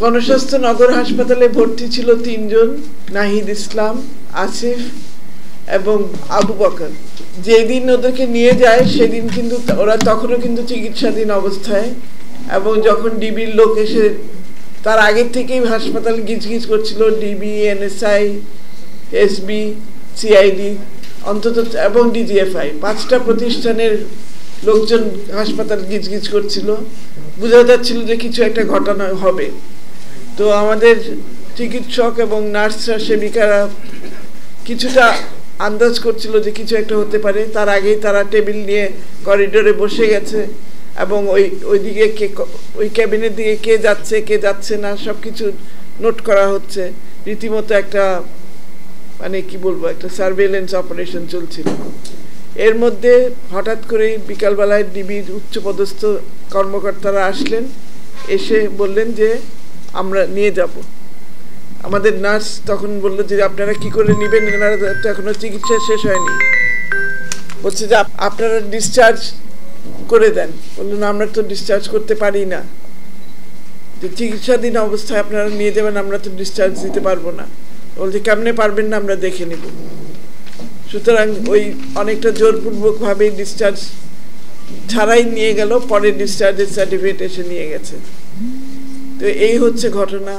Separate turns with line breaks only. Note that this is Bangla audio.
গণস্বাস্থ্য নগর হাসপাতালে ভর্তি ছিল ৩ জন, নাহিদ ইসলাম, আসিফ এবং আবু বকর। যেদিন ওদেরকে নিয়ে যায় সেদিন কিন্তু ওরা তখনও কিন্তু চিকিৎসাধীন অবস্থায়, এবং যখন ডিবির লোক এসে তার আগের থেকেই হাসপাতাল গিজগিজ করছিল, ডিবি, এনএসআই, এসবি, সিআইডি অন্তত এবং ডিজিএফআই ৫টা প্রতিষ্ঠানের লোকজন হাসপাতাল গিজগিজ করছিল, বোঝা যাচ্ছিল যে কিছু একটা ঘটনা হবে। তো আমাদের চিকিৎসক এবং নার্সরা, সেবিকারা কিছুটা আন্দাজ করছিল যে কিছু একটা হতে পারে। তার আগেই তারা টেবিল নিয়ে করিডোরে বসে গেছে, এবং ওইদিকে ওই ক্যাবিনের দিকে কে যাচ্ছে না সব কিছু নোট করা হচ্ছে। রীতিমতো একটা মানে কি বলবো, একটা সার্ভেলেন্স অপারেশন চলছিল। এর মধ্যে হঠাৎ করেই বিকালবেলায় ডিবির উচ্চপদস্থ কর্মকর্তারা আসলেন, এসে বললেন যে আমরা নিয়ে যাব। আমাদের নার্স তখন বললো যে আপনারা কি করে নেবেন, এনারা তো এখনো চিকিৎসা শেষ হয়নি। বলছে যে আপনারা ডিসচার্জ করে দেন। বললেন আমরা তো ডিসচার্জ করতে পারি না, যে চিকিৎসাধীন অবস্থায় আপনারা নিয়ে যাবেন, আমরা তো ডিসচার্জ দিতে পারবো না। বলছে কেমনে পারবেন না, আমরা দেখে নিব। সুতরাং ওই অনেকটা জোরপূর্বকভাবেই ডিসচার্জ ছাড়াই নিয়ে গেল, পরে ডিসচার্জের সার্টিফিকেট এসে নিয়ে গেছে। তো এই হচ্ছে ঘটনা।